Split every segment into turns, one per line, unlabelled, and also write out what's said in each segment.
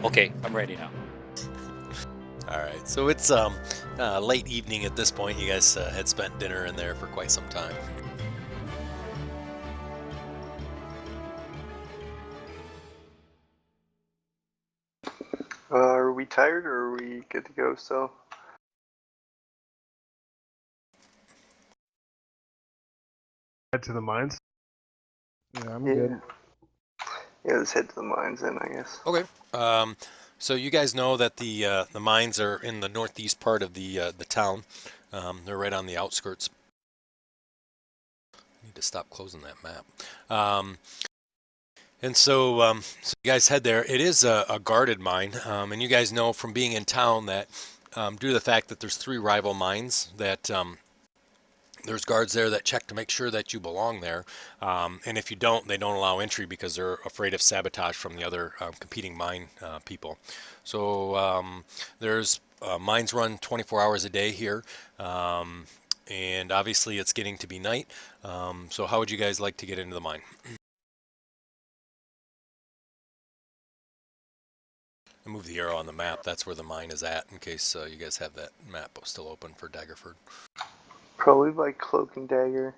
Okay, I'm ready now.
All right, so it's late evening at this point. You guys had spent dinner in there for quite some time.
Are we tired or are we good to go still?
Head to the mines.
Yeah, I'm good.
Yeah, let's head to the mines then, I guess.
Okay. So you guys know that the mines are in the northeast part of the town. They're right on the outskirts. I need to stop closing that map. And so you guys head there. It is a guarded mine, and you guys know from being in town that due to the fact that there's 3 rival mines that there's guards there that check to make sure that you belong there. And if you don't, they don't allow entry because they're afraid of sabotage from the other competing mine people. So there's mines run 24 hours a day here. And obviously it's getting to be night. So how would you guys like to get into the mine? I move the arrow on the map. That's where the mine is at in case you guys have that map still open for Daggerford.
Probably by cloak and dagger.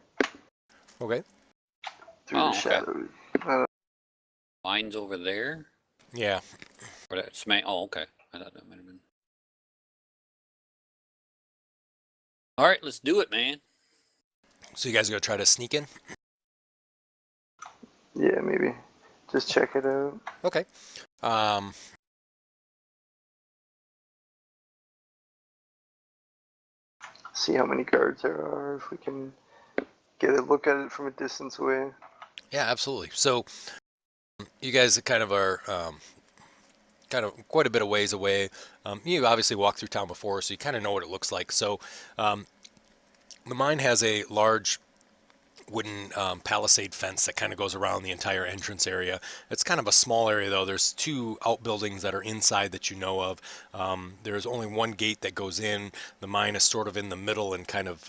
Okay.
Through the shadows.
Mine's over there?
Yeah.
Or that's oh, okay. I thought that might have been. Alright, let's do it, man.
So you guys are going to try to sneak in?
Yeah, maybe. Just check it out.
Okay.
See how many guards there are, if we can get a look at it from a distance away.
Yeah, absolutely. So you guys kind of are kind of quite a bit of ways away. You obviously walked through town before, so you kind of know what it looks like. So the mine has a large wooden palisade fence that kind of goes around the entire entrance area. It's kind of a small area though. There's 2 outbuildings that are inside that you know of. There's only 1 gate that goes in. The mine is sort of in the middle and kind of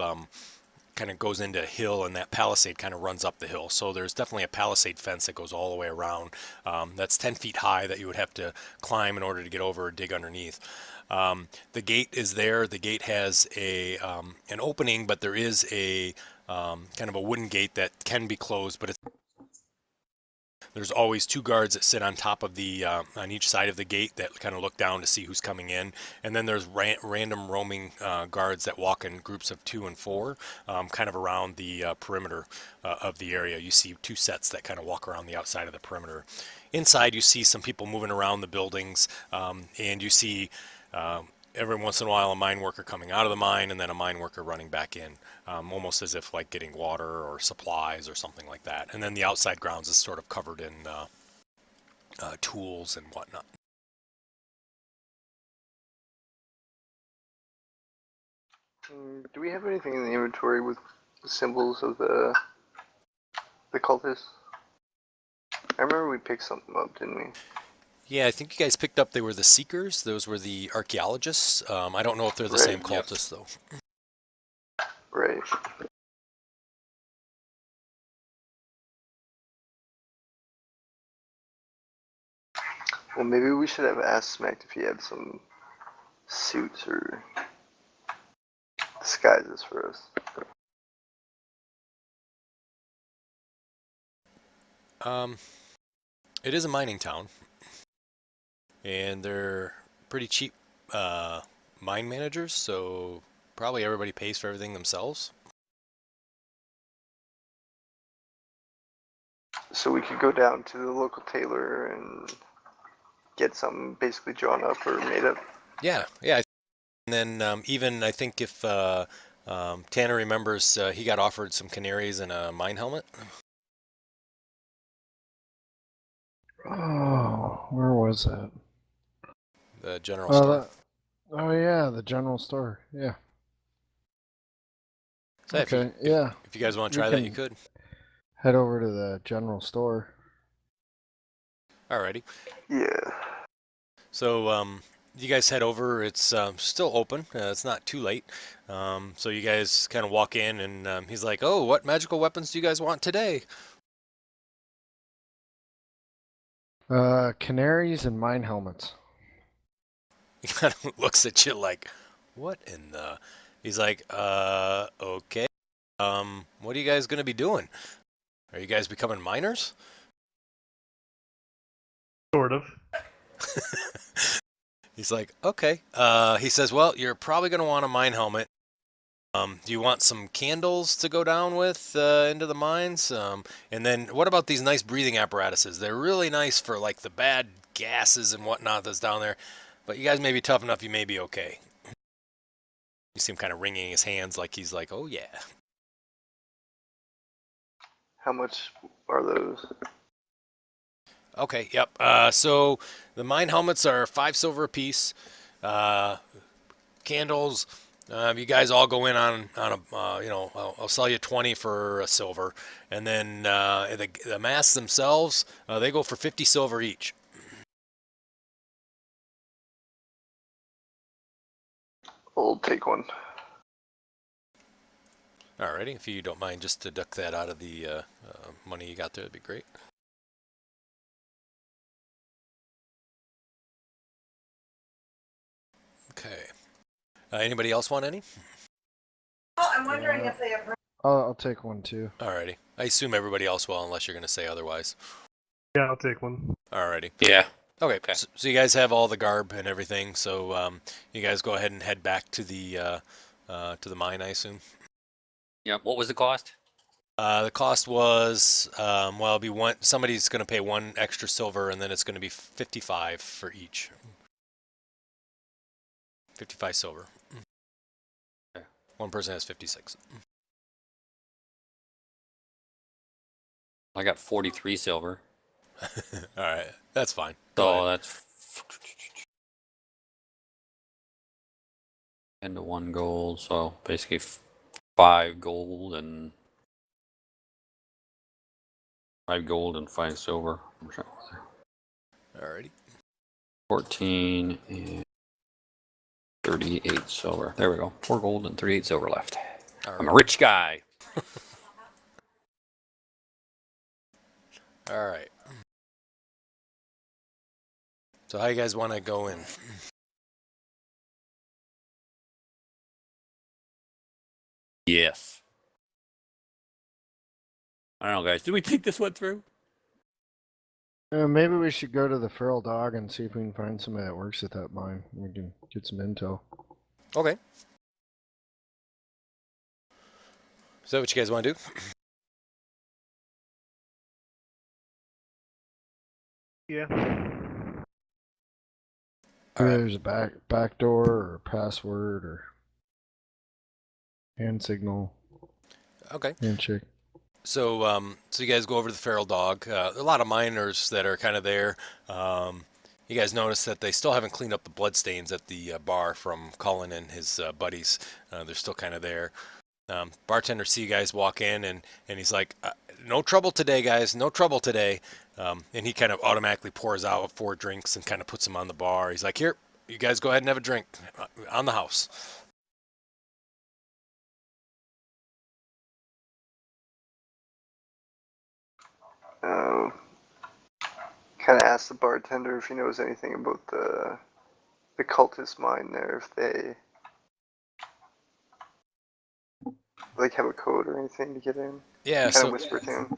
goes into a hill, and that palisade kind of runs up the hill. So there's definitely a palisade fence that goes all the way around. That's 10 feet high that you would have to climb in order to get over or dig underneath. The gate is there. The gate has a an opening, but there is a kind of a wooden gate that can be closed, but there's always 2 guards that sit on top of the on each side of the gate that kind of look down to see who's coming in, and then there's random roaming guards that walk in groups of 2 and 4 kind of around the perimeter of the area. You see 2 sets that kind of walk around the outside of the perimeter. Inside you see some people moving around the buildings, and you see every once in a while a mine worker coming out of the mine and then a mine worker running back in, almost as if like getting water or supplies or something like that. And then the outside grounds is sort of covered in tools and whatnot.
Do we have anything in the inventory with the symbols of the cultists? I remember we picked something up, didn't we?
Yeah, I think you guys picked up they were the Seekers. Those were the archaeologists. I don't know if they're the same cultists, though.
Right. Well, maybe we should have asked Smacked if he had some suits or disguises for us.
It is a mining town, and they're pretty cheap mine managers, so probably everybody pays for everything themselves.
So we could go down to the local tailor and get something basically drawn up or made up.
Yeah. And then even I think if Tanner remembers, he got offered some canaries and a mine helmet.
Oh, where was that?
The general store.
Oh yeah, the general store. Yeah.
So
okay.
If you guys want to try that, you could.
Head over to the general store.
Alrighty.
Yeah.
So you guys head over. It's still open. It's not too late. So you guys kind of walk in, and he's like, "Oh, what magical weapons do you guys want today?"
Canaries and mine helmets.
He kind of looks at you like, what in the... He's like, okay. What are you guys going to be doing? Are you guys becoming miners?
Sort of.
He's like, okay. He says, well, you're probably going to want a mine helmet. Do you want some candles to go down with into the mines? And then what about these nice breathing apparatuses? They're really nice for like the bad gases and whatnot that's down there. But you guys may be tough enough, you may be okay. You see him kind of wringing his hands like he's like, oh yeah.
How much are those?
Okay, yep. So the mine helmets are 5 silver apiece. Candles, you guys all go in on a, I'll sell you 20 for a silver. And then the masks themselves, they go for 50 silver each.
I'll take one.
Alrighty, if you don't mind just deduct that out of the money you got there, that'd be great. Okay. Anybody else want any?
Well, I'm wondering if they have.
I'll take one too.
Alrighty. I assume everybody else will, unless you're going to say otherwise.
Yeah, I'll take one.
Alrighty.
Yeah.
Okay.
Okay.
So you guys have all the garb and everything. So you guys go ahead and head back to the mine, I assume.
Yeah. What was the cost?
The cost was it'll be one. Somebody's going to pay 1 extra silver, and then it's going to be 55 for each. 55 silver.
Okay.
One person has 56.
I got 43 silver.
All right, that's fine. Go
So
ahead.
that's 10 to 1 gold. So basically 5 gold and 5 silver.
Alrighty.
14 and 38 silver. There we go. 4 gold and 38 silver left. I'm a rich guy.
All right. So how you guys want to go in?
Yes. I don't know, guys. Did we think this went through?
Maybe we should go to the feral dog and see if we can find somebody that works at that mine. We can get some intel.
Okay. Is that what you guys want to do?
Yeah.
All right.
There's a back door or password or hand signal,
Okay.
handshake.
So so you guys go over to the feral dog. A lot of miners that are kind of there. You guys notice that they still haven't cleaned up the bloodstains at the bar from Cullen and his buddies. They're still kind of there. Bartender see you guys walk in, and he's like, no trouble today, guys. No trouble today. And he kind of automatically pours out 4 drinks and kind of puts them on the bar. He's like, here, you guys go ahead and have a drink on the house.
Kind of ask the bartender if he knows anything about the cultist mine there, if they like have a code or anything to get in.
Yeah,
Kind
so
of whisper to him.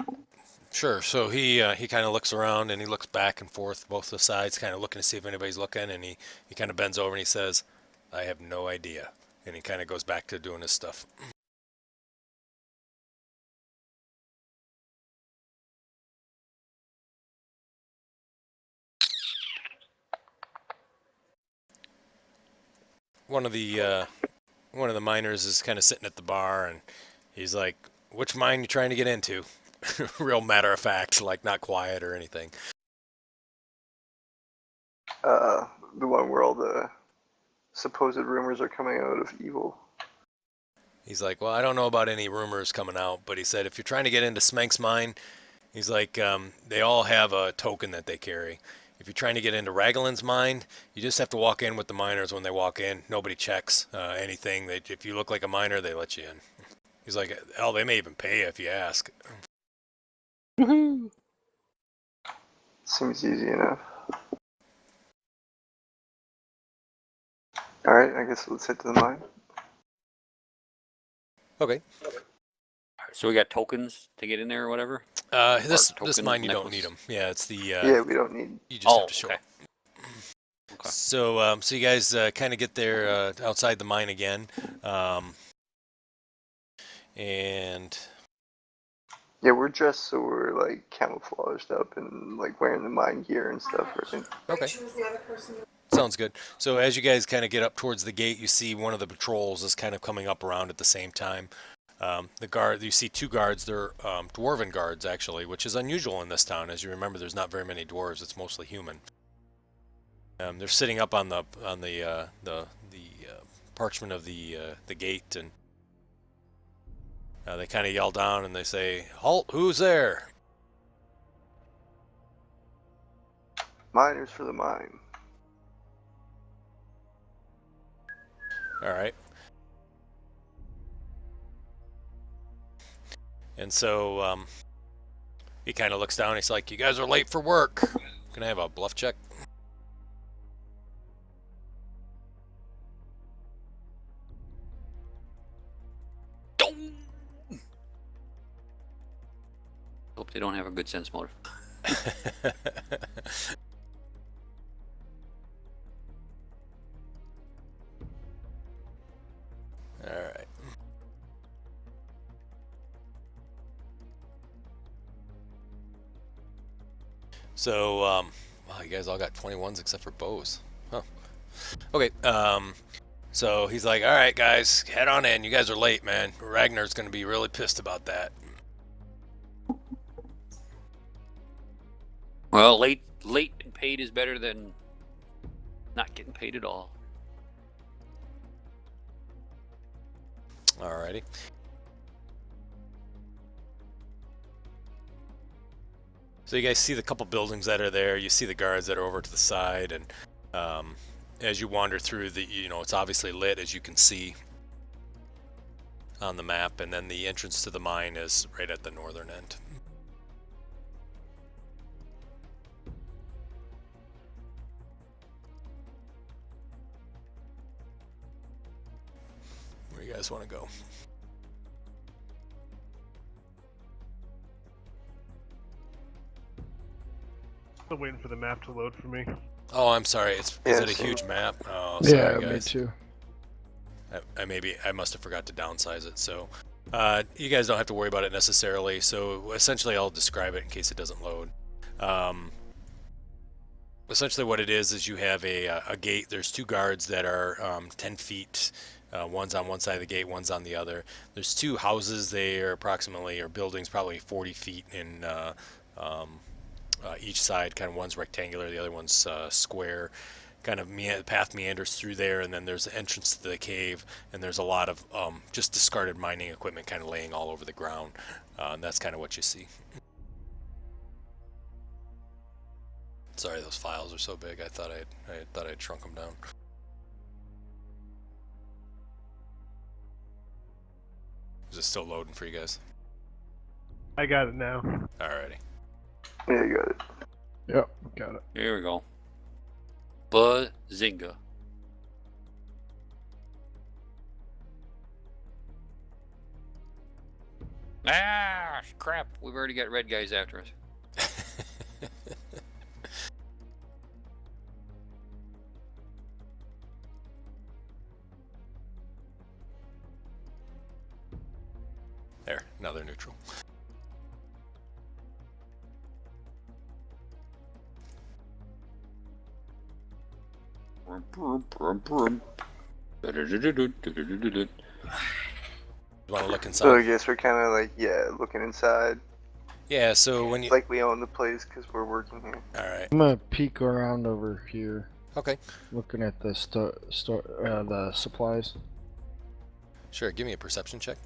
sure. So he kind of looks around and he looks back and forth both the sides, kind of looking to see if anybody's looking, and he kind of bends over and he says, I have no idea. And he kind of goes back to doing his stuff. One of the miners is kind of sitting at the bar, and he's like, which mine you trying to get into? Real matter of fact, like not quiet or anything.
The one where all the supposed rumors are coming out of evil.
He's like, well, I don't know about any rumors coming out, but he said if you're trying to get into Smank's mine, he's like, they all have a token that they carry. If you're trying to get into Raglan's mine, you just have to walk in with the miners when they walk in. Nobody checks anything. If you look like a miner, they let you in. He's like, hell, they may even pay you if you ask.
Woohoo!
Seems easy enough. Alright, I guess let's head to the mine.
Okay.
So we got tokens to get in there or whatever?
This
tokens,
mine you don't
necklace?
need them. Yeah, it's the
Yeah, we don't need.
you just
Oh,
have to show
okay.
up.
Okay.
So so you guys kind of get there outside the mine again, and
Yeah, we're dressed so we're like camouflaged up and like wearing the mine gear and stuff, right?
Okay.
She was the other person.
sounds good. So as you guys kind of get up towards the gate, you see one of the patrols is kind of coming up around at the same time. The guard, you see two guards. They're dwarven guards actually, which is unusual in this town. As you remember, there's not very many dwarves. It's mostly human. They're sitting up on the parchment of the gate, and they kind of yell down and they say, "Halt! Who's there?"
Miners for the mine.
All right. And so he kind of looks down. He's like, "You guys are late for work. Can I have a bluff check?"
Hope they don't have a good sense motive.
All right. So, wow, you guys all got 21s except for bows. Huh. Okay, so he's like, all right, guys, head on in. You guys are late, man. Ragnar's going to be really pissed about that.
Well, late and paid is better than not getting paid at all.
Alrighty. So you guys see the couple buildings that are there. You see the guards that are over to the side, and as you wander through, it's obviously lit, as you can see on the map, and then the entrance to the mine is right at the northern end. Where you guys want to go?
Still waiting for the map to load for me.
Oh, I'm sorry. Is
Yeah,
it a
so-
huge map? Oh,
Yeah,
sorry,
me
guys.
too.
I must have forgot to downsize it. So you guys don't have to worry about it necessarily. So essentially, I'll describe it in case it doesn't load. Essentially, what it is you have a gate. There's two guards that are 10 feet. One's on one side of the gate, one's on the other. There's two houses. They are approximately, or buildings, probably 40 feet in each side. Kind of one's rectangular, the other one's square. Kind of the path meanders through there, and then there's the entrance to the cave, and there's a lot of just discarded mining equipment kind of laying all over the ground. And that's kind of what you see. Sorry, those files are so big. I thought I'd shrunk them down. Is it still loading for you guys?
I got it now.
Alrighty.
Yeah, you got it.
Yep, got it.
Here we go. Bazinga. Ah, crap. We've already got red guys after us.
There, now they're neutral. You want to look
So I
inside?
guess we're kind of like, yeah, looking inside.
Yeah, so when you...
Like we own the place because we're working here.
Alright,
I'm gonna peek around over here,
okay.
looking at the the supplies.
Sure, give me a perception check.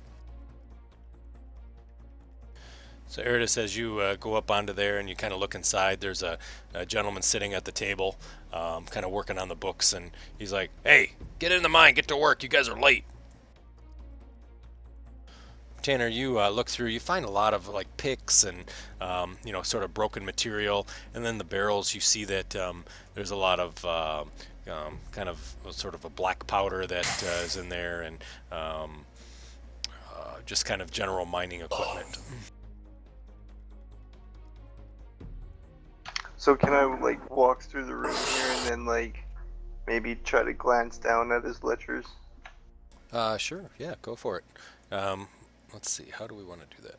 So Eridus, as you go up onto there and you kind of look inside, there's a gentleman sitting at the table, kind of working on the books, and he's like, "Hey, get in the mine, get to work. You guys are late." Tanner, you look through, you find a lot of like picks and sort of broken material, and then the barrels. You see that there's a lot of kind of sort of a black powder that is in there, and just kind of general mining equipment.
So can I like walk through the room here and then like maybe try to glance down at his ledgers?
Sure, yeah, go for it. Let's see, how do we want to do that?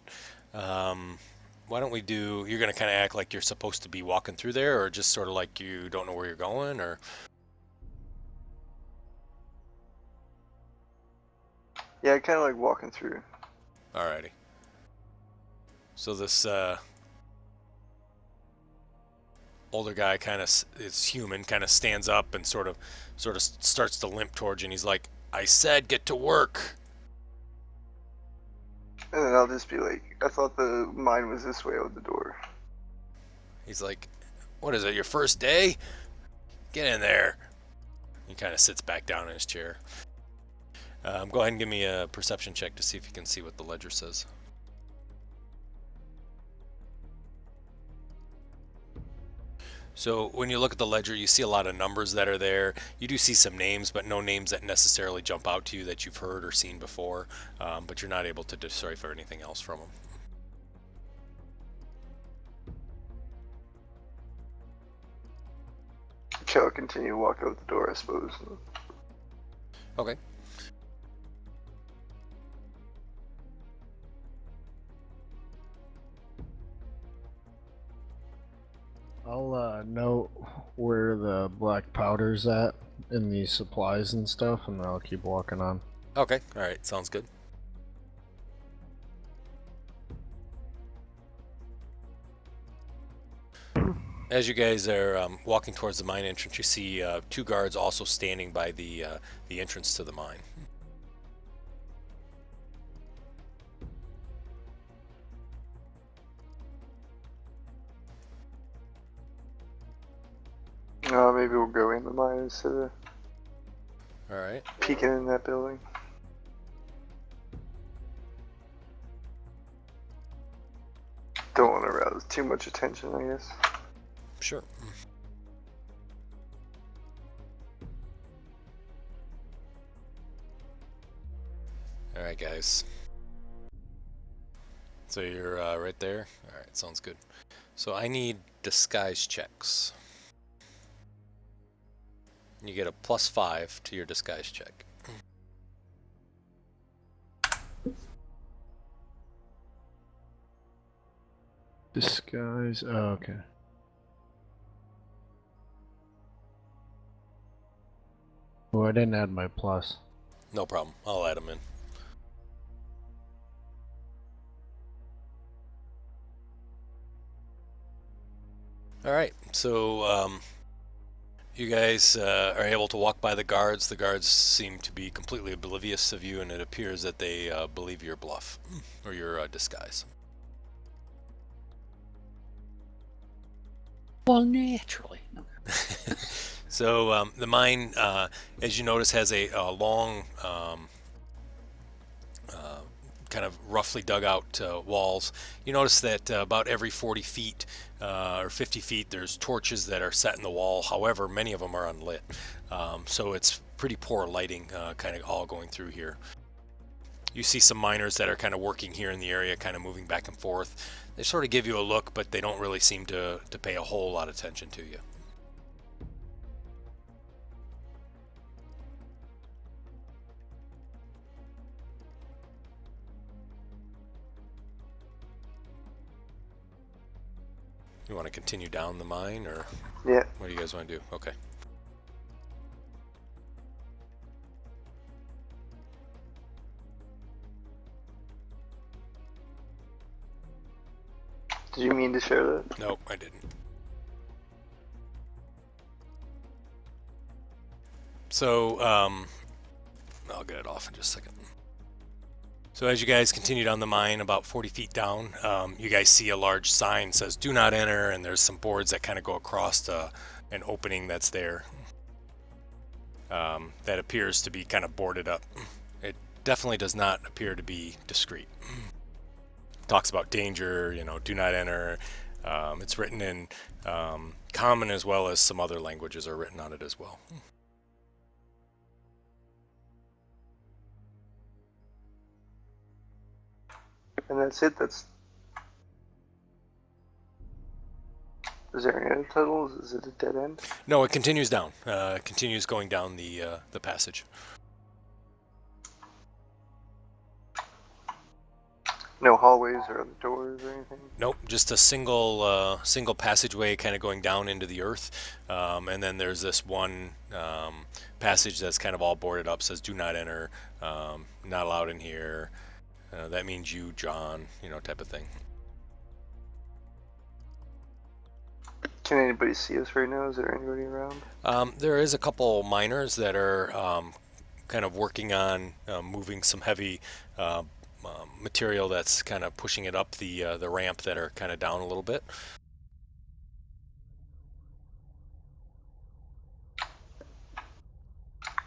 Why don't we do, you're going to kind of act like you're supposed to be walking through there, or just sort of like you don't know where you're going, or?
Yeah, kind of like walking through.
Alrighty. So this older guy kind of is human, kind of stands up and sort of starts to limp towards you, and he's like, "I said get to work."
And then I'll just be like, I thought the mine was this way out the door.
He's like, "What is it, your first day? Get in there." He kind of sits back down in his chair. Go ahead and give me a perception check to see if you can see what the ledger says. So when you look at the ledger, you see a lot of numbers that are there. You do see some names, but no names that necessarily jump out to you that you've heard or seen before. But you're not able to decipher anything else from them.
Okay, I'll continue to walk out the door, I suppose.
Okay.
I'll note where the black powder's at in these supplies and stuff, and I'll keep walking on.
Okay. All right. Sounds good. As you guys are walking towards the mine entrance, you see two guards also standing by the entrance to the mine.
Maybe we'll go in the mine instead of
All right.
peeking in that building. Don't want to arouse too much attention, I guess.
Sure. All right, guys. So you're right there? All right, sounds good. So I need disguise checks. You get a +5 to your disguise check.
Disguise. Oh, okay. Oh, I didn't add my plus.
No problem. I'll add them in. All right. So you guys are able to walk by the guards. The guards seem to be completely oblivious of you, and it appears that they believe your bluff or your disguise.
Well, naturally.
So the mine, as you notice, has a long, kind of roughly dug out walls. You notice that about every 40 feet or 50 feet, there's torches that are set in the wall. However, many of them are unlit. So it's pretty poor lighting kind of all going through here. You see some miners that are kind of working here in the area, kind of moving back and forth. They sort of give you a look, but they don't really seem to pay a whole lot of attention to you. You want to continue down the mine, or
Yeah.
what do you guys want to do? Okay.
Did you mean to share that?
Nope, I didn't. So, I'll get it off in just a second. So as you guys continue down the mine, about 40 feet down, you guys see a large sign that says "Do not enter," and there's some boards that kind of go across an opening that's there. That appears to be kind of boarded up. It definitely does not appear to be discreet. Talks about danger, do not enter. It's written in common as well as some other languages are written on it as well.
And that's it. Is there any other tunnels? Is it a dead end?
No, it continues down. It continues going down the passage.
No hallways or other doors or anything?
Nope, just a single passageway kind of going down into the earth, and then there's this one passage that's kind of all boarded up, says "Do not enter," not allowed in here. That means you, John, type of thing.
Can anybody see us right now? Is there anybody around?
There is a couple miners that are kind of working on moving some heavy material that's kind of pushing it up the ramp that are kind of down a little bit.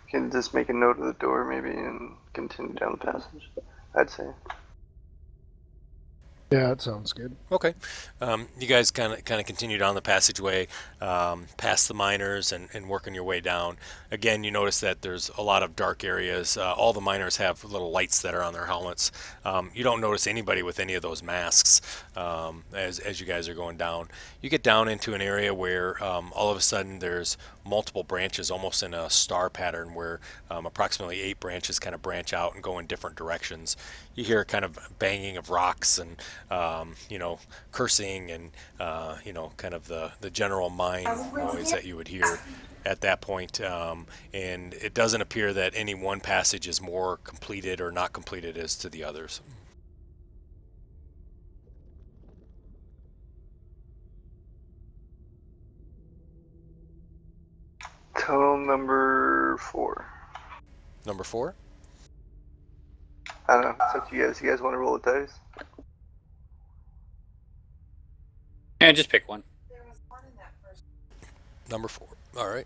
Can just make a note of the door maybe and continue down the passage, I'd say.
Yeah, that sounds good.
Okay. You guys kind of continue down the passageway, past the miners, and working your way down. Again, you notice that there's a lot of dark areas. All the miners have little lights that are on their helmets. You don't notice anybody with any of those masks as you guys are going down. You get down into an area where all of a sudden there's multiple branches, almost in a star pattern, where approximately 8 branches kind of branch out and go in different directions. You hear kind of banging of rocks and cursing and kind of the general mine noise that you would hear at that point. And it doesn't appear that any one passage is more completed or not completed as to the others.
Tunnel number 4.
Number 4?
I don't know. It's up to you guys. You guys want to roll the dice?
Yeah, just pick one.
There was one in that first.
Number 4. All right.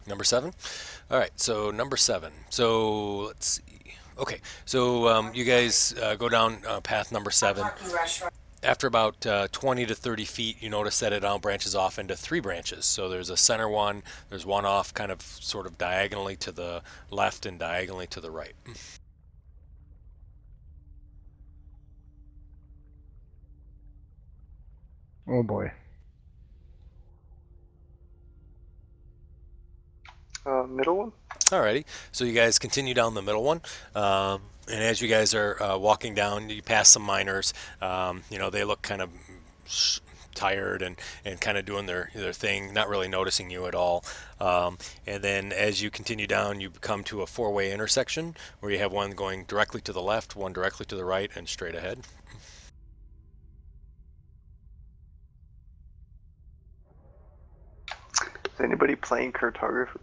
Number 7? All right, so number 7. So let's see. Okay, so you guys go down path number 7. After about 20 to 30 feet, you notice that it now branches off into 3 branches. So there's a center one, there's one off kind of sort of diagonally to the left and diagonally to the right.
Oh boy.
Middle one?
Alrighty, so you guys continue down the middle one. And as you guys are walking down, you pass some miners. They look kind of tired and kind of doing their thing, not really noticing you at all. And then as you continue down, you come to a 4-way intersection where you have one going directly to the left, one directly to the right, and straight ahead.
Is anybody playing cartography?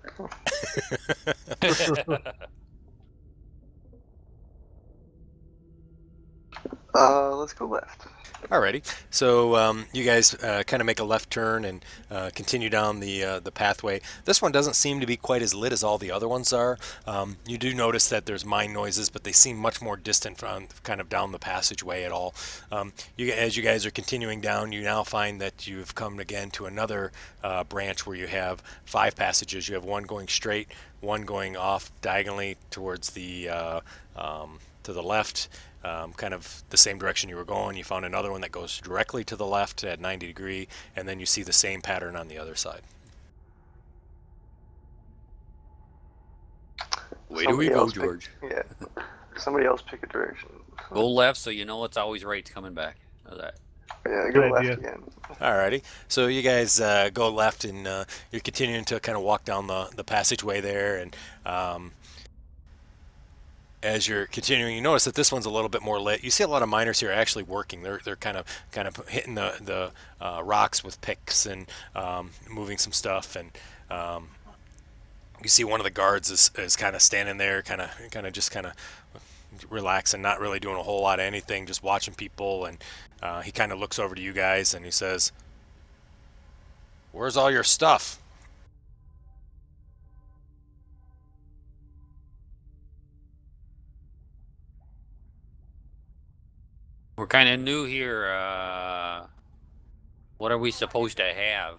Let's go left.
Alrighty, so you guys kind of make a left turn and continue down the pathway. This one doesn't seem to be quite as lit as all the other ones are. You do notice that there's mine noises, but they seem much more distant from kind of down the passageway at all. As you guys are continuing down, you now find that you've come again to another branch where you have 5 passages. You have one going straight, one going off diagonally towards the to the left. Kind of the same direction you were going. You found another one that goes directly to the left at 90 degree, and then you see the same pattern on the other side.
Way do we go, George?
Yeah. Somebody else pick a direction.
Go left so you know it's always right coming back. How's that?
Yeah, go
Good
left
idea.
again.
Alrighty, so you guys go left, and you're continuing to kind of walk down the passageway there, and as you're continuing, you notice that this one's a little bit more lit. You see a lot of miners here actually working. They're kind of hitting the rocks with picks and moving some stuff. And you see one of the guards is kind of standing there, kind of just relaxing, not really doing a whole lot of anything, just watching people. And he kind of looks over to you guys and he says, "Where's all your stuff?"
We're kind of new here. What are we supposed to have?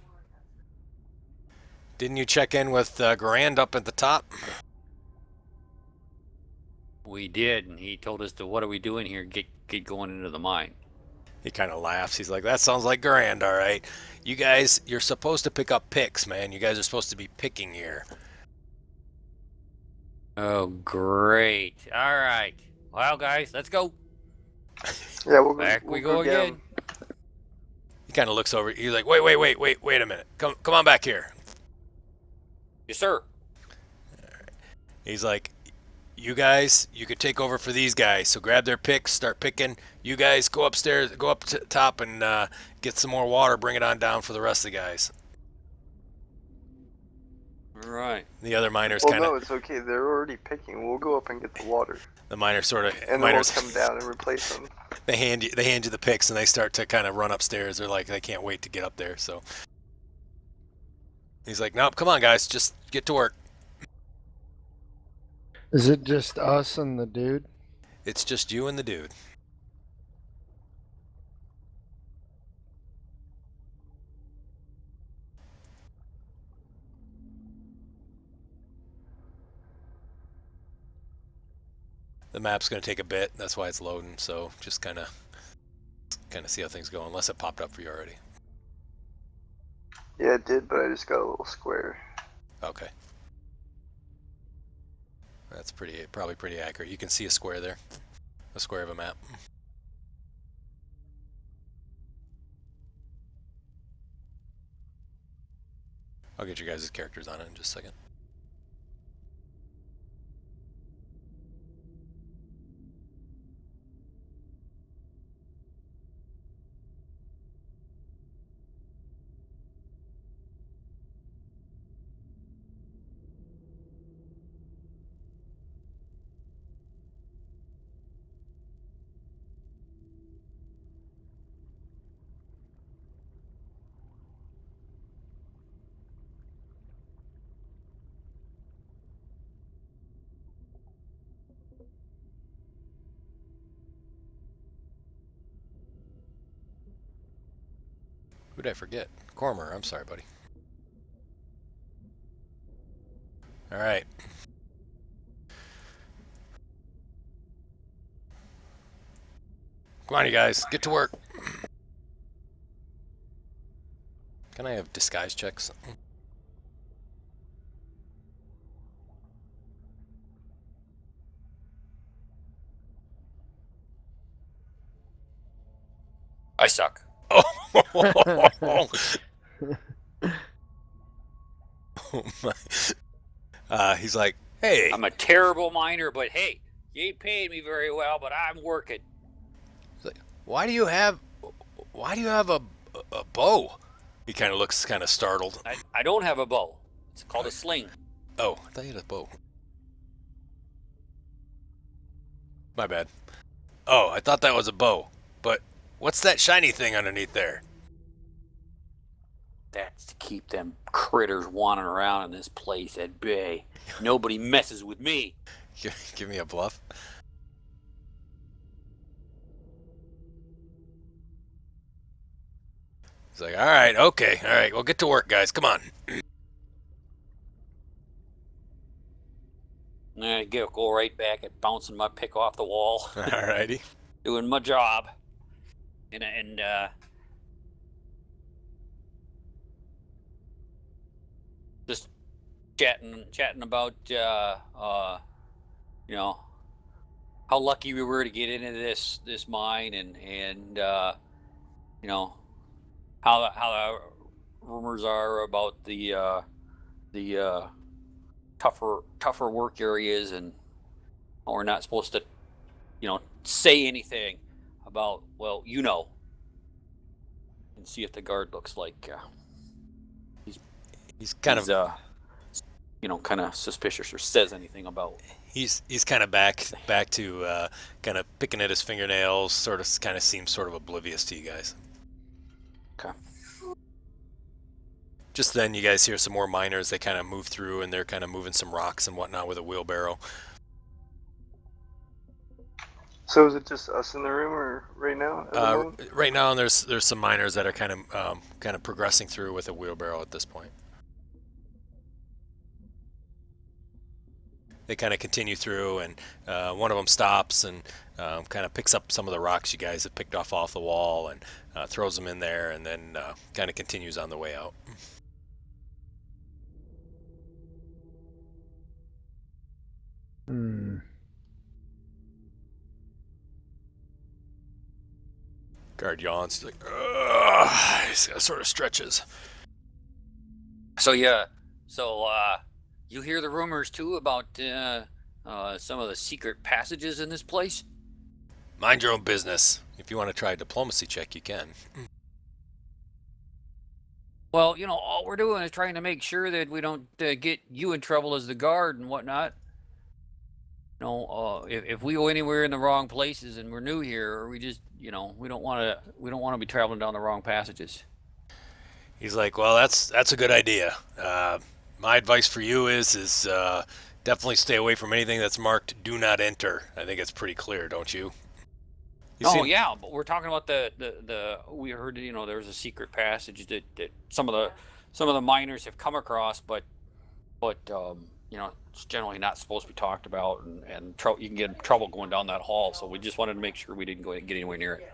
Didn't you check in with Grand up at the top?
We did, and he told us to. What are we doing here? Get going into the mine.
He kind of laughs. He's like, that sounds like Grand, all right. You guys, you're supposed to pick up picks, man. You guys are supposed to be picking here.
Oh, great! All right. Well, guys, let's go.
Yeah, we'll
Back
we'll
we go
get 'em.
again.
He kind of looks over. He's like, wait a minute. Come on back here.
Yes, sir.
He's like, you guys, you could take over for these guys. So grab their picks, start picking. You guys go upstairs, go up to top and get some more water. Bring it on down for the rest of the guys.
All right.
The other miners
Well,
kind of,
no, it's okay. They're already picking. We'll go up and get the water,
the miners sort of,
and then
miners,
we'll come down and replace them.
they hand you the picks and they start to kind of run upstairs. They're like, they can't wait to get up there. So he's like, nope, come on guys, just get to work.
Is it just us and the dude?
It's just you and the dude. The map's going to take a bit. That's why it's loading. So just kind of see how things go, unless it popped up for you already.
Yeah, it did, but I just got a little square.
Okay. That's probably pretty accurate. You can see a square there. A square of a map. I'll get you guys' characters on it in just a second. Who did I forget? Cormer, I'm sorry, buddy. All right. Come on, you guys. Get to work. Can I have disguise checks?
I suck.
Oh, my. He's like, hey.
I'm a terrible miner, but hey, you ain't paying me very well, but I'm working.
Why do you have a bow? He kind of looks kind of startled.
I don't have a bow. It's called a sling.
Oh, I thought you had a bow. My bad. Oh, I thought that was a bow. But what's that shiny thing underneath there?
That's to keep them critters wandering around in this place at bay. Nobody messes with me.
Give me a bluff. He's like, all right, okay, all right, well, get to work, guys. Come on.
I go right back at bouncing my pick off the wall.
All righty.
Doing my job. And just chatting about you know, how lucky we were to get into this mine, and you know, how the rumors are about the tougher work areas, and how we're not supposed to, you know, say anything about, well, you know, and see if the guard looks like
He's kind of
you know, kind of suspicious, or says anything about.
he's kind of back to kind of picking at his fingernails, sort of kind of seems sort of oblivious to you guys.
Okay.
Just then you guys hear some more miners. They kind of move through and they're kind of moving some rocks and whatnot with a wheelbarrow.
So is it just us in the room, or right now at the moment?
Right now, there's some miners that are kind of progressing through with a wheelbarrow at this point. They kind of continue through, and one of them stops and kind of picks up some of the rocks you guys have picked off the wall and throws them in there, and then kind of continues on the way out. Guard yawns. He's like, ugh. He sort of stretches.
So you hear the rumors too about some of the secret passages in this place?
Mind your own business. If you want to try a diplomacy check, you can.
Well, all we're doing is trying to make sure that we don't get you in trouble as the guard and whatnot. If we go anywhere in the wrong places and we're new here, or we just, we don't want to be traveling down the wrong passages.
He's like, well, that's a good idea. My advice for you is definitely stay away from anything that's marked "Do Not Enter." I think it's pretty clear, don't you?
Yeah, but we're talking about the we heard there's a secret passage that some of the miners have come across, but it's generally not supposed to be talked about, and you can get in trouble going down that hall. So we just wanted to make sure we didn't get anywhere near it.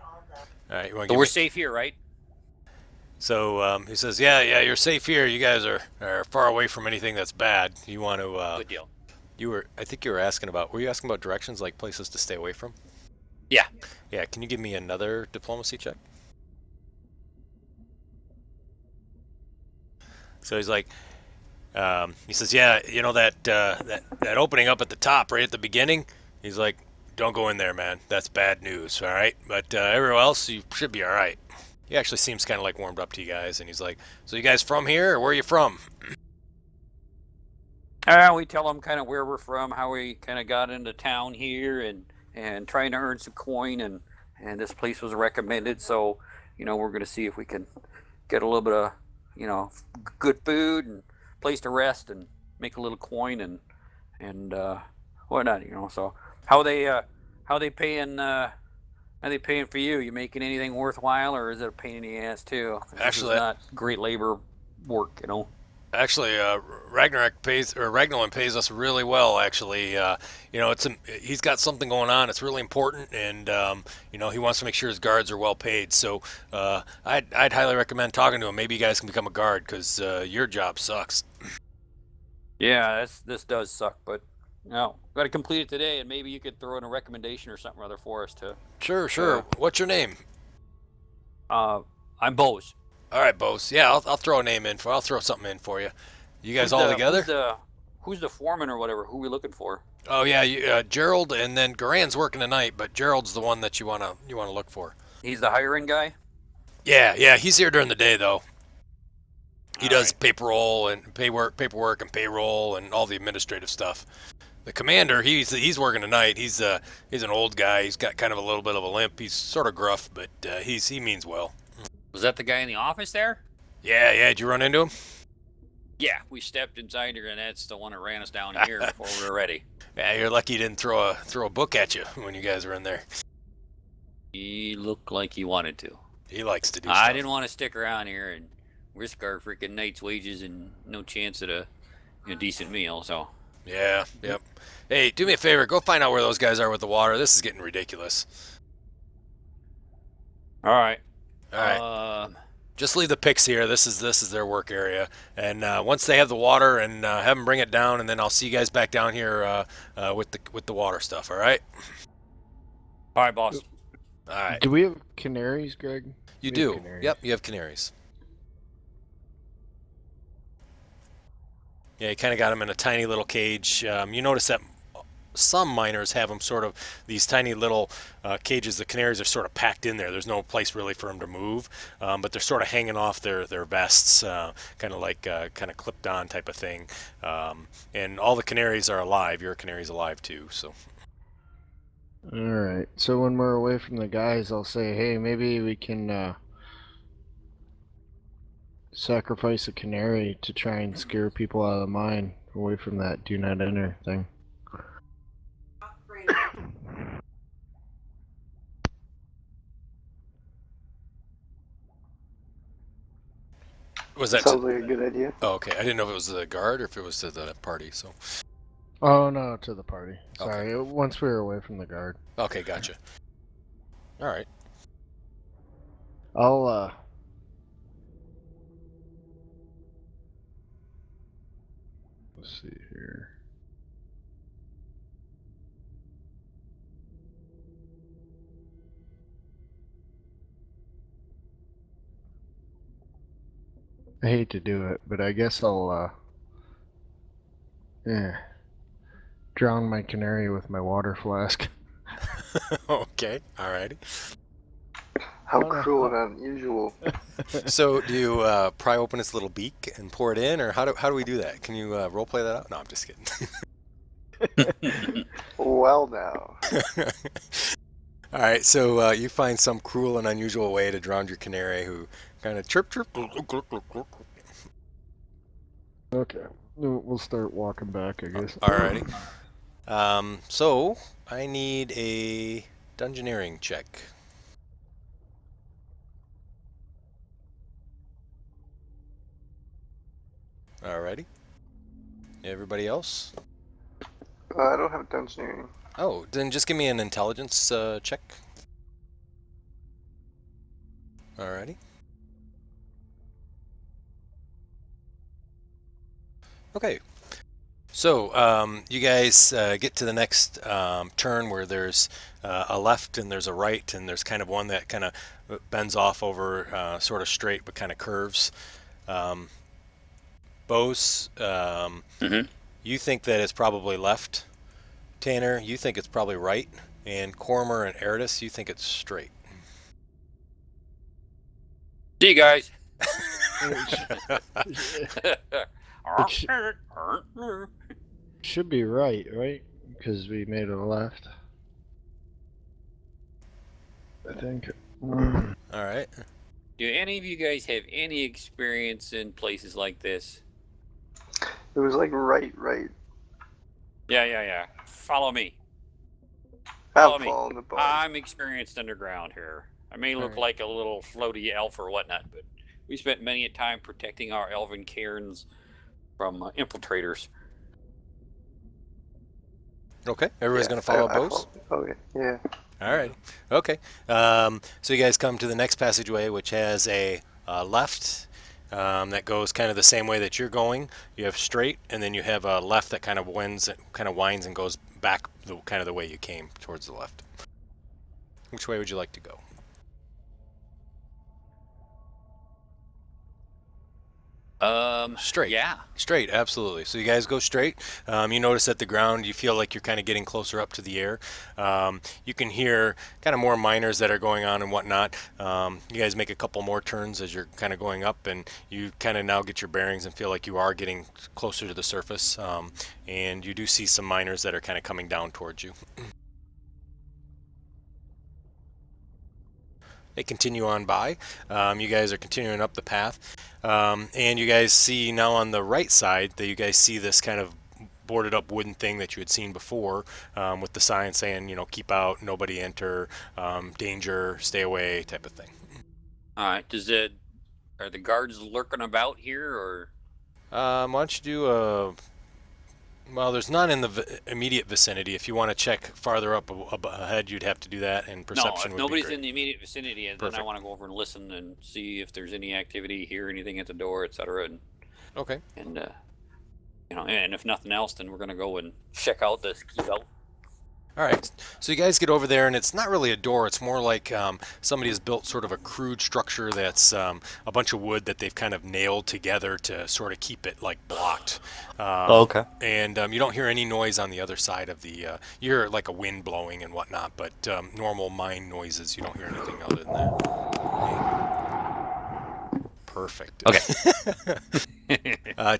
All right,
so we're safe here, right?
So he says, yeah, you're safe here. You guys are far away from anything that's bad. You want to?
Good deal.
I think you were asking about. Were you asking about directions, like places to stay away from?
Yeah.
Yeah. Can you give me another diplomacy check? So he's like, he says, yeah, that opening up at the top, right at the beginning. He's like, don't go in there, man. That's bad news. All right, but everywhere else, you should be all right. He actually seems kind of like warmed up to you guys, and he's like, so you guys from here, or where are you from?
We tell them kind of where we're from, how we kind of got into town here, and trying to earn some coin, and this place was recommended, so we're going to see if we can get a little bit of good food and place to rest and make a little coin and whatnot. So how they paying? Are they paying for you? You making anything worthwhile, or is it a pain in the ass too?
Actually,
it's not great labor work,
Actually, Ragnarok pays us really well. Actually, he's got something going on. It's really important, and he wants to make sure his guards are well paid. So I'd highly recommend talking to him. Maybe you guys can become a guard, because your job sucks.
Yeah, this does suck, but got to complete it today, and maybe you could throw in a recommendation or something other for us to.
Sure. What's your name?
I'm Bose.
All right, Bose. Yeah, I'll throw a name in I'll throw something in for you. You guys all together?
Who's the foreman or whatever? Who are we looking for?
Oh yeah, Gerald, and then Garan's working tonight, but Gerald's the one that you wanna look for.
He's the hiring guy?
Yeah, he's here during the day though. He does paperwork and payroll and all the administrative stuff. The commander, he's working tonight. He's an old guy. He's got kind of a little bit of a limp. He's sort of gruff, but he means well.
Was that the guy in the office there?
Yeah. Did you run into him?
Yeah, we stepped inside here, and that's the one that ran us down here before we were ready.
Yeah, you're lucky he didn't throw a book at you when you guys were in there.
He looked like he wanted to.
He likes to do stuff.
I didn't want to stick around here and risk our freaking night's wages and no chance at a decent meal, so.
Yeah, yep. Hey, do me a favor. Go find out where those guys are with the water. This is getting ridiculous.
All right.
Just leave the picks here. This is their work area, and once they have the water, and have them bring it down, and then I'll see you guys back down here with the water stuff. All right.
All right, boss.
All right.
Do we have canaries, Greg?
You do. Yep, you have canaries. Yeah, you kind of got them in a tiny little cage. You notice that some miners have them sort of these tiny little cages. The canaries are sort of packed in there. There's no place really for them to move, but they're sort of hanging off their vests, kind of clipped on type of thing. And all the canaries are alive. Your canary's alive too. So.
All right. So when we're away from the guys, I'll say, hey, maybe we can sacrifice a canary to try and scare people out of the mine away from that do not enter thing.
Was
That
that to,
sounds like a good idea.
oh, okay. I didn't know if it was to the guard or if it was to the party. So
Oh no, to the party.
Okay.
Sorry, once we were away from the guard.
okay, gotcha. All right.
I'll let's see here. I hate to do it, but I guess I'll drown my canary with my water flask.
Okay. All righty.
How
Oh, no.
cruel and unusual.
So do you pry open its little beak and pour it in, or how do we do that? Can you role play that out? No, I'm just kidding.
Well now.
All right, so you find some cruel and unusual way to drown your canary, who kind of chirp chirp.
Okay, we'll start walking back, I guess.
Alrighty. So I need a dungeoneering check. Alrighty. Everybody else?
I don't have dungeoneering.
Oh, then just give me an intelligence check. Alrighty. Okay. So you guys get to the next turn where there's a left and there's a right, and there's kind of one that kind of bends off over sort of straight but kind of curves. Bose, you think that it's probably left. Tanner, you think it's probably right. And Cormer and Eridus, you think it's straight.
See you guys.
Should be right? Because we made a left. I think.
All right.
Do any of you guys have any experience in places like this?
It was like right.
Yeah. Follow me.
Have
Follow me.
fallen the bug.
I'm experienced underground here. I may look
Alright.
like a little floaty elf or whatnot, but we spent many a time protecting our elven cairns from infiltrators.
Okay. Everybody's
Yeah,
going to follow
I
Bose?
Okay, yeah.
All right. Okay. So you guys come to the next passageway, which has a left that goes kind of the same way that you're going. You have straight, and then you have a left that kind of winds and goes back kind of the way you came towards the left. Which way would you like to go? Straight.
Yeah.
Straight, absolutely. So you guys go straight. You notice at the ground, you feel like you're kind of getting closer up to the air. You can hear kind of more miners that are going on and whatnot. You guys make a couple more turns as you're kind of going up, and you kind of now get your bearings and feel like you are getting closer to the surface. And you do see some miners that are kind of coming down towards you. They continue on by. You guys are continuing up the path. And you guys see now on the right side that you guys see this kind of boarded up wooden thing that you had seen before with the sign saying, you know, keep out, nobody enter, danger, stay away type of thing.
All right. Are the guards lurking about here, or?
Why don't you do well, there's none in the immediate vicinity. If you want to check farther up ahead, you'd have to do that, and perception
No, if
would
nobody's
be great.
in the immediate vicinity, and then I
Perfect.
want to go over and listen and see if there's any activity, hear anything at the door, etc.
Okay.
And and if nothing else, then we're gonna go and check out this keep out.
All right, so you guys get over there, and it's not really a door. It's more like somebody has built sort of a crude structure that's a bunch of wood that they've kind of nailed together to sort of keep it like blocked.
Okay.
And you don't hear any noise on the other side of the. You hear like a wind blowing and whatnot, but normal mine noises, you don't hear anything other than that. Perfect.
Okay.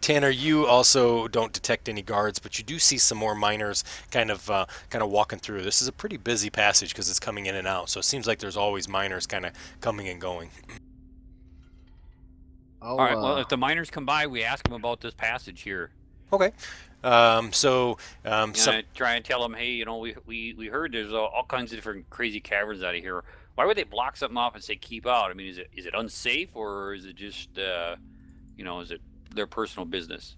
Tanner, you also don't detect any guards, but you do see some more miners kind of walking through. This is a pretty busy passage because it's coming in and out, so it seems like there's always miners kind of coming and going.
All
All right. Well, if the miners come by, we ask them about this passage here.
Okay. So
Try and tell them, hey, we heard there's all kinds of different crazy caverns out of here. Why would they block something off and say keep out? I mean, is it unsafe, or is it just is it their personal business.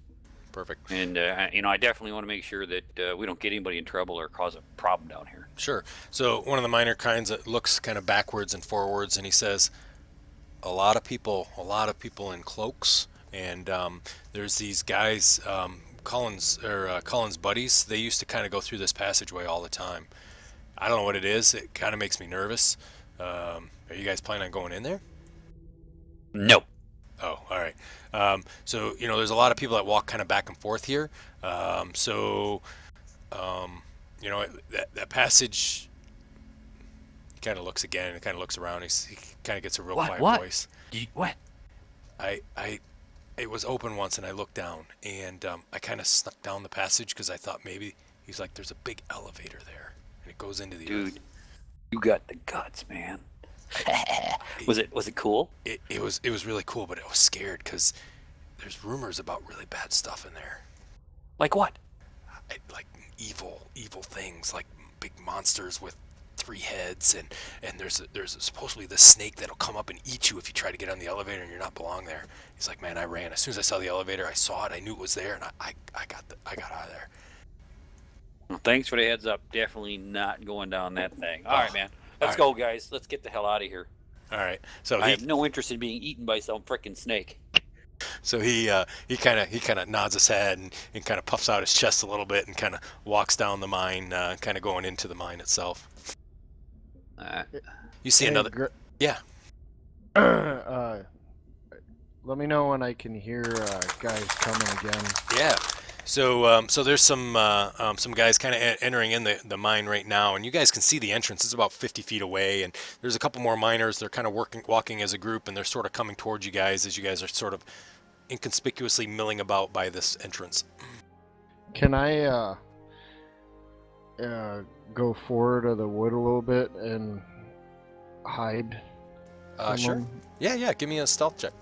Perfect.
And I definitely want to make sure that we don't get anybody in trouble or cause a problem down here.
Sure. So one of the miner kinds of looks kind of backwards and forwards, and he says, a lot of people in cloaks, and there's these guys, Cullen's buddies. They used to kind of go through this passageway all the time. I don't know what it is. It kind of makes me nervous. Are you guys planning on going in there?
No.
Oh, all right. So there's a lot of people that walk kind of back and forth here. That passage. He kind of looks again. He kind of looks around. He kind of gets a real quiet voice.
What?
It was open once, and I looked down, and I kind of snuck down the passage because I thought maybe he's like, there's a big elevator there, and it goes into the
Dude,
earth.
you got the guts, man. Was it cool?
It was really cool, but I was scared because there's rumors about really bad stuff in there.
Like what?
Like evil things, like big monsters with 3 heads, and there's supposedly this snake that'll come up and eat you if you try to get on the elevator and you're not belong there. He's like, man, I ran. As soon as I saw the elevator, I saw it. I knew it was there, and I got out of there.
Well, thanks for the heads up. Definitely not going down that thing. All right, man. Let's go, guys. Let's get the hell out of here.
All right. So
I have no interest in being eaten by some frickin' snake.
So he kind of nods his head and kind of puffs out his chest a little bit and kind of walks down the mine, kind of going into the mine itself. You see another? Yeah.
Let me know when I can hear guys coming again.
Yeah. So there's some guys kind of entering in the mine right now, and you guys can see the entrance. It's about 50 feet away, and there's a couple more miners. They're kind of walking as a group, and they're sort of coming towards you guys as you guys are sort of inconspicuously milling about by this entrance.
Can I go forward of the wood a little bit and hide?
Sure. Yeah. Give me a stealth check.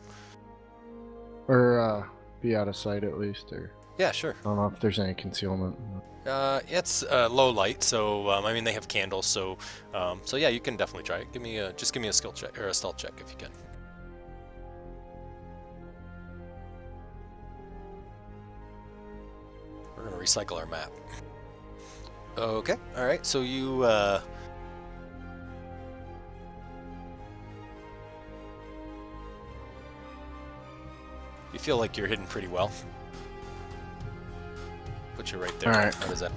Or be out of sight at least, or...
Yeah, sure.
I don't know if there's any concealment.
It's low light, so they have candles, so yeah, you can definitely try it. Give me a skill check or a stealth check if you can. We're gonna recycle our map. Okay, all right. So you feel like you're hidden pretty well. Put you right there.
All right.
What is that?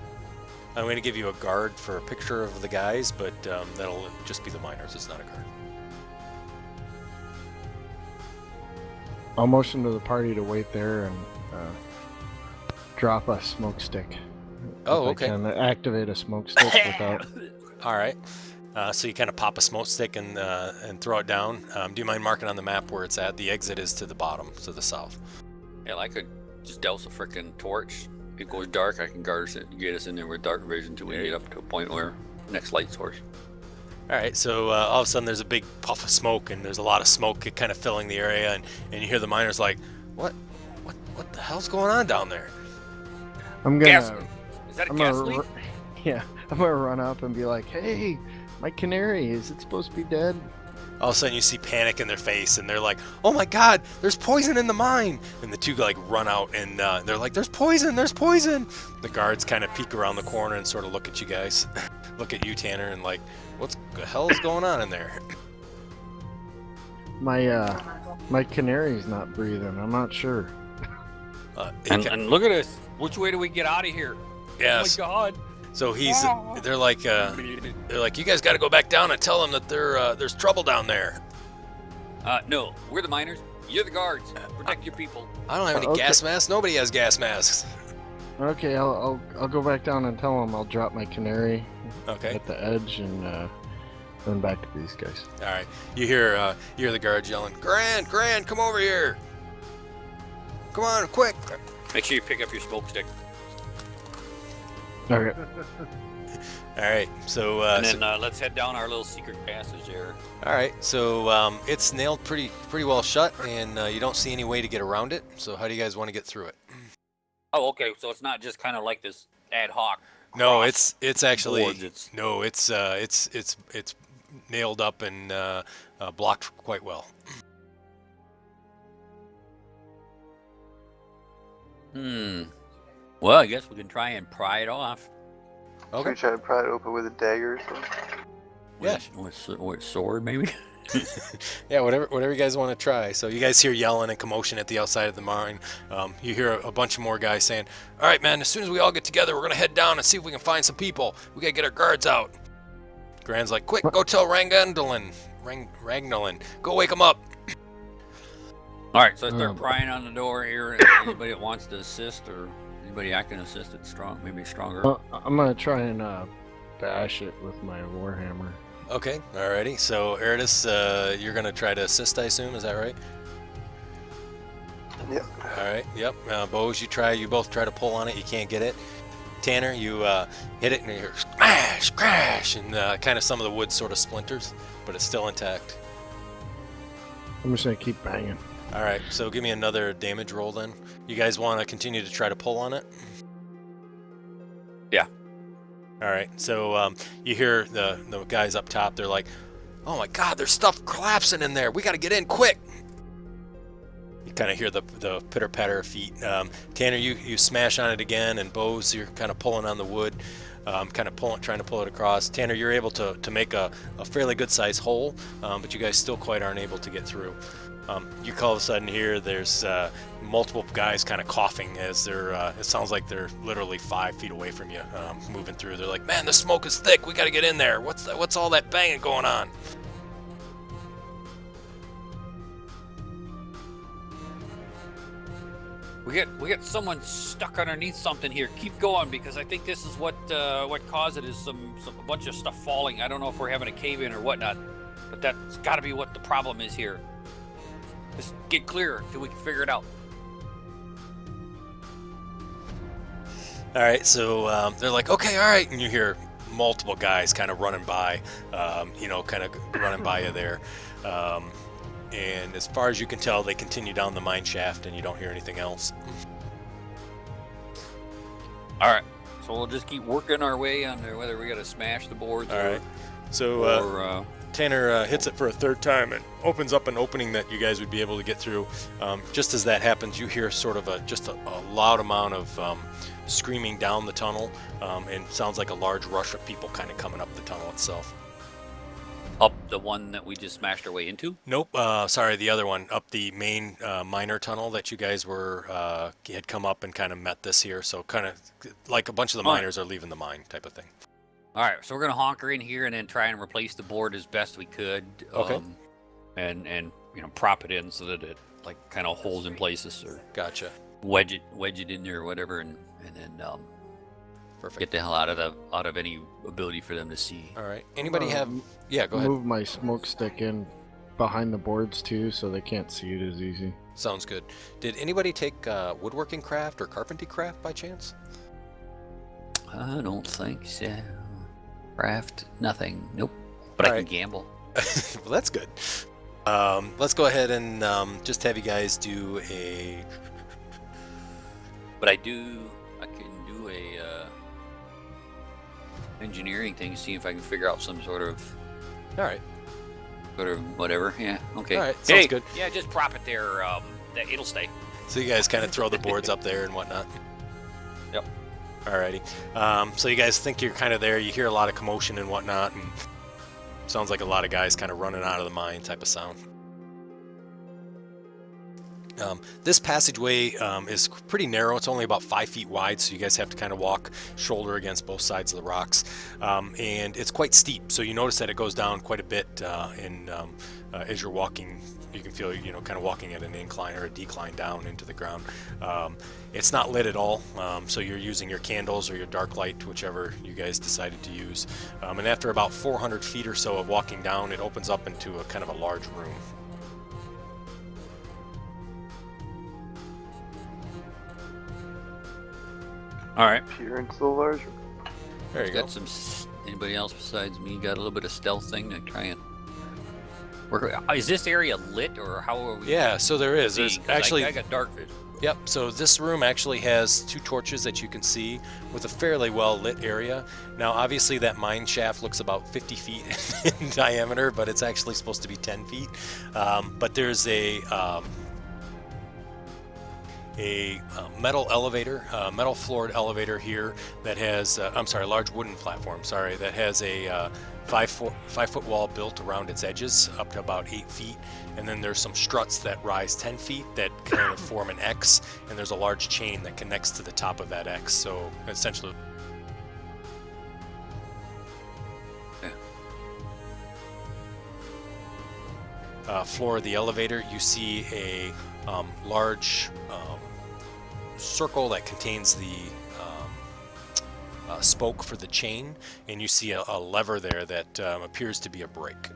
I'm going to give you a guard for a picture of the guys, but that'll just be the miners. It's not a guard.
I'll motion to the party to wait there and drop a smoke stick.
Oh,
if
okay.
I can activate a smoke stick without...
All right. So you kind of pop a smoke stick and throw it down. Do you mind marking on the map where it's at? The exit is to the bottom, to the south.
Hell, I could just douse a frickin' torch. If it goes dark, I can get us in there with dark vision until we get up to a point where next light source.
All right, so all of a sudden there's a big puff of smoke, and there's a lot of smoke kind of filling the area, and you hear the miners like, what the hell's going on down there?
I'm gonna...
Gas. Is that a gas leak?
Yeah, I'm gonna run up and be like, hey, my canary, is it supposed to be dead?
All of a sudden you see panic in their face, and they're like, oh my god, there's poison in the mine! And the two run out, and they're like, there's poison! The guards kind of peek around the corner and sort of look at you guys. Look at you, Tanner, and like, what the hell is going on in there?
My canary's not breathing, I'm not sure.
And look at this. Which way do we get out of here?
Yes.
Oh my god.
So they're like, you guys got to go back down and tell them that there's trouble down there.
No, we're the miners. You're the guards. Protect your people.
I don't have any
Okay.
gas masks. Nobody has gas masks.
Okay, I'll go back down and tell them I'll drop my canary
Okay.
at the edge and run back to these guys.
All right. You hear the guards yelling, Grant, come over here. Come on, quick.
Make sure you pick up your smoke stick.
Okay.
All right. So
And then let's head down our little secret passage there.
all right. So it's nailed pretty well shut, and you don't see any way to get around it. So how do you guys want to get through it?
Oh, okay. So it's not just kind of like this ad hoc.
No,
cross
it's actually
boards.
it's nailed up and blocked quite well.
Well, I guess we can try and pry it off.
Should
Okay.
we try to pry it open with a dagger or something?
Yeah.
With sword, maybe?
Yeah, whatever you guys want to try. So you guys hear yelling and commotion at the outside of the mine. You hear a bunch of more guys saying, "All right, man, as soon as we all get together, we're going to head down and see if we can find some people. We got to get our guards out." Gran's like, "Quick, go tell Ragnolin, go wake him up."
All right, so I start prying on the door here. And anybody that wants to assist or anybody I can assist that's strong, maybe stronger.
I'm gonna try and bash it with my warhammer.
Okay, alrighty. So Eridus, you're going to try to assist, I assume. Is that right?
Yep.
All right. Yep. Bose, you both try to pull on it. You can't get it. Tanner, you hit it and you hear smash, crash, and kind of some of the wood sort of splinters, but it's still intact.
I'm just gonna keep banging.
All right. So give me another damage roll then. You guys want to continue to try to pull on it?
Yeah.
All right. So you hear the guys up top. They're like, "Oh my God, there's stuff collapsing in there. We got to get in quick." You kind of hear the pitter patter of feet. Tanner, you smash on it again, and Bose, you're kind of pulling on the wood, trying to pull it across. Tanner, you're able to make a fairly good sized hole, but you guys still quite aren't able to get through. You all of a sudden hear there's multiple guys kind of coughing as they're. It sounds like they're literally 5 feet away from you, moving through. They're like, "Man, the smoke is thick. We got to get in there. What's all that banging going on?"
We get someone stuck underneath something here. Keep going because I think this is what caused it is a bunch of stuff falling. I don't know if we're having a cave in or whatnot, but that's got to be what the problem is here. Just get clear till we can figure it out.
All right, so they're like, "Okay, all right," and you hear multiple guys kind of running by, kind of running by you there. And as far as you can tell, they continue down the mine shaft, and you don't hear anything else.
All right, so we'll just keep working our way on there, whether we got to smash the boards.
All right. So Tanner hits it for a third time and opens up an opening that you guys would be able to get through. Just as that happens, you hear sort of a loud amount of screaming down the tunnel, and sounds like a large rush of people kind of coming up the tunnel itself.
Up the one that we just smashed our way into?
Nope. Sorry, the other one. Up the main miner tunnel that you guys had come up and kind of met this here. So kind of like a bunch of the miners are leaving the mine type of thing.
All right, so we're going to honker in here and then try and replace the board as best we could.
Okay.
And prop it in so that it like kind of holds in places or
Gotcha.
wedge it in there or whatever, and then
Perfect.
get the hell out of any ability for them to see.
All right. Anybody have? Yeah, go ahead.
Move my smoke stick in behind the boards too, so they can't see it as easy.
Sounds good. Did anybody take woodworking craft or carpentry craft by chance?
I don't think so. Craft, nothing. Nope. But
All
I
right.
can gamble.
Well, that's good. Let's go ahead and just have you guys do a.
But I can do a engineering thing, see if I can figure out some sort of
All right.
whatever. Yeah. Okay.
All right, sounds
Hey,
good.
Yeah, just prop it there. That it'll stay.
So you guys kind of throw the boards up there and whatnot.
Yep.
Alrighty. So you guys think you're kind of there. You hear a lot of commotion and whatnot, and sounds like a lot of guys kind of running out of the mine type of sound. This passageway is pretty narrow. It's only about 5 feet wide, so you guys have to kind of walk shoulder against both sides of the rocks. And it's quite steep, so you notice that it goes down quite a bit as you're walking. You can feel, kind of walking at an incline or a decline down into the ground. It's not lit at all, so you're using your candles or your dark light, whichever you guys decided to use. And after about 400 feet or so of walking down, it opens up into a kind of a large room.
All right.
Peer into the large room.
There you go.
Got anybody else besides me got a little bit of stealth thing to try and work? Is this area lit or how are we?
Yeah, so there is.
seeing?
There's
'Cause
actually.
I got dark vision.
Yep, so this room actually has 2 torches that you can see with a fairly well lit area. Now obviously that mine shaft looks about 50 feet in diameter, but it's actually supposed to be 10 feet. But there's a metal elevator, metal floored elevator here that has, I'm sorry, a large wooden platform, sorry, that has a 5 foot wall built around its edges up to about 8 feet. And then there's some struts that rise 10 feet that kind of form an X, and there's a large chain that connects to the top of that X. So essentially, floor of the elevator, you see a large circle that contains the spoke for the chain, and you see a lever there that appears to be a brake.